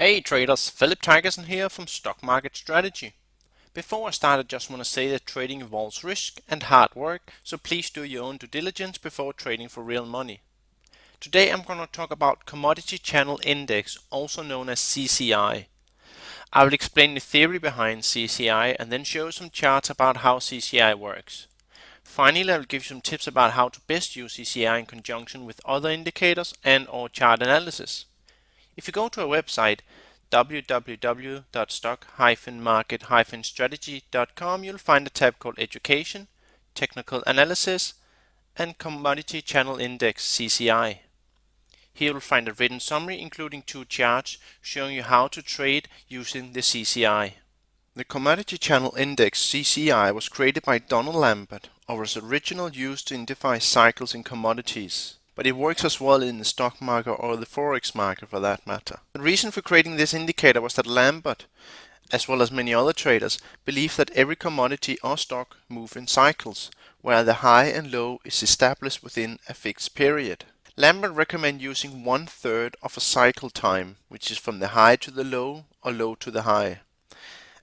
Hey traders, Philip Tigerson here from Stock Market Strategy. Before I start, I just want to say that trading involves risk and hard work, so please do your own due diligence before trading for real money. Today I'm going to talk about Commodity Channel Index, also known as CCI. I will explain the theory behind CCI and then show some charts about how CCI works. Finally, I will give you some tips about how to best use CCI in conjunction with other indicators and or chart analysis. If you go to our website www.stock-market-strategy.com, you'll find a tab called Education, Technical Analysis, and Commodity Channel Index (CCI). Here you'll find a written summary including 2 charts showing you how to trade using the CCI. The Commodity Channel Index (CCI) was created by Donald Lambert, or was originally used to identify cycles in commodities. But it works as well in the stock market or the forex market for that matter. The reason for creating this indicator was that Lambert, as well as many other traders, believed that every commodity or stock move in cycles, where the high and low is established within a fixed period. Lambert recommended using 1/3 of a cycle time, which is from the high to the low or low to the high,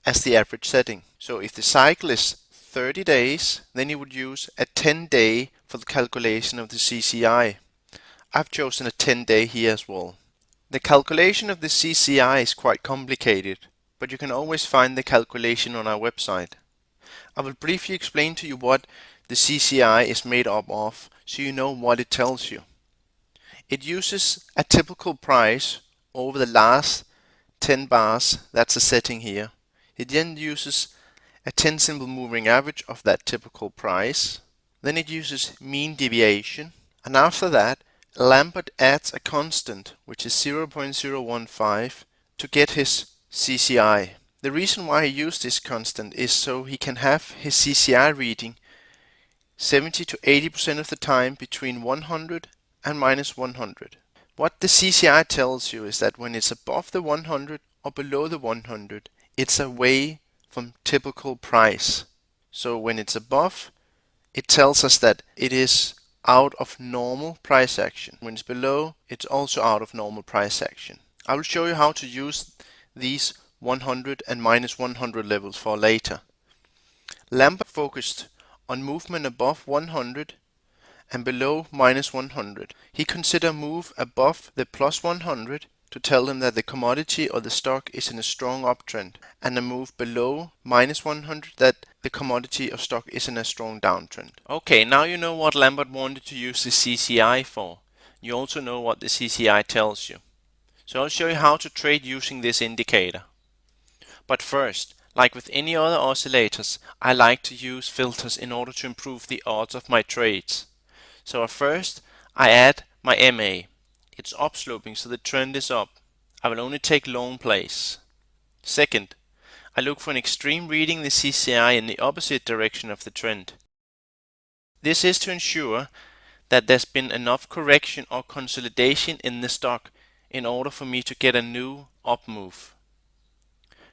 as the average setting. So if the cycle is 30 days, then you would use a 10-day for the calculation of the CCI. I've chosen a 10-day here as well. The calculation of the CCI is quite complicated, but you can always find the calculation on our website. I will briefly explain to you what the CCI is made up of, so you know what it tells you. It uses a typical price over the last 10 bars, that's the setting here. It then uses a 10 symbol moving average of that typical price. Then it uses mean deviation, and after that Lambert adds a constant, which is 0.015, to get his CCI. The reason why he used this constant is so he can have his CCI reading 70 to 80% of the time between 100 and minus 100. What the CCI tells you is that when it's above the 100 or below the 100, it's away from typical price. So when it's above, it tells us that it is out of normal price action. When it's below, it's also out of normal price action. I will show you how to use these 100 and minus 100 levels for later. Lambert focused on movement above 100 and below minus 100. He considered move above the plus 100 to tell them that the commodity or the stock is in a strong uptrend, and a move below minus 100 that the commodity or stock is in a strong downtrend. Okay, now you know what Lambert wanted to use the CCI for. You also know what the CCI tells you. So I'll show you how to trade using this indicator. But first, like with any other oscillators, I like to use filters in order to improve the odds of my trades. So first, I add my MA. It's upsloping, so the trend is up. I will only take long plays. Second, I look for an extreme reading the CCI in the opposite direction of the trend. This is to ensure that there's been enough correction or consolidation in the stock in order for me to get a new up move.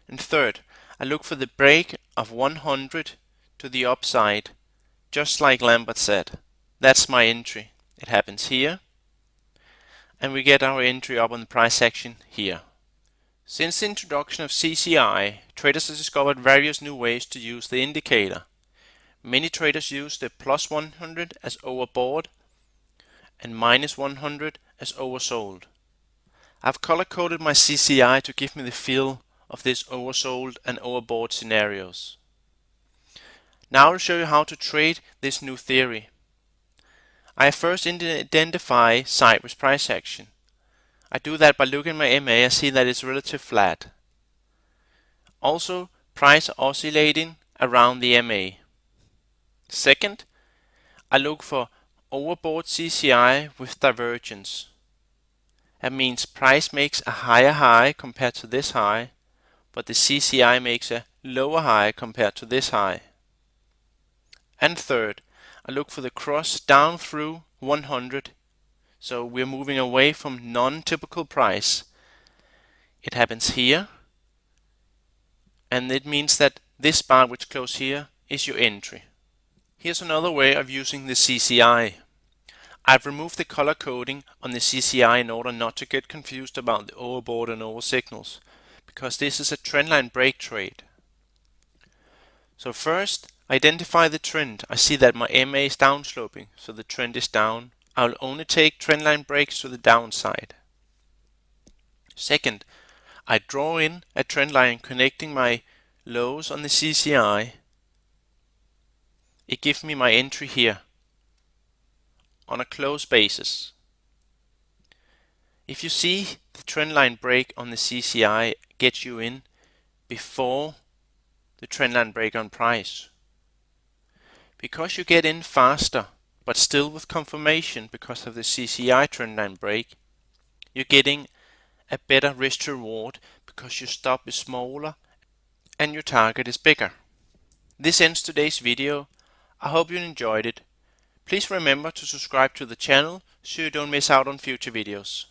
And third, I look for the break of 100 to the upside, just like Lambert said. That's my entry. It happens here, and we get our entry up on the price action here. Since the introduction of CCI, traders have discovered various new ways to use the indicator. Many traders use the plus 100 as overbought and minus 100 as oversold. I've color-coded my CCI to give me the feel of this oversold and overbought scenarios. Now I'll show you how to trade this new theory. I first identify sideways price action. I do that by looking at my MA. I see that it's relatively flat. Also, price oscillating around the MA. Second, I look for overbought CCI with divergence. That means price makes a higher high compared to this high, but the CCI makes a lower high compared to this high. And third, I look for the cross down through 100. So we're moving away from non-typical price. It happens here, and it means that this bar which closes here is your entry. Here's another way of using the CCI. I've removed the color coding on the CCI in order not to get confused about the overbought and over signals, because this is a trendline break trade. So first, identify the trend. I see that my MA is downsloping, so the trend is down. I'll only take trendline breaks to the downside. Second, I draw in a trend line connecting my lows on the CCI. It gives me my entry here on a close basis. If you see the trend line break on the CCI gets you in before the trend line break on price, because you get in faster but still with confirmation because of the CCI trend line break, you're getting a better risk to reward because your stop is smaller and your target is bigger. This ends today's video. I hope you enjoyed it. Please remember to subscribe to the channel so you don't miss out on future videos.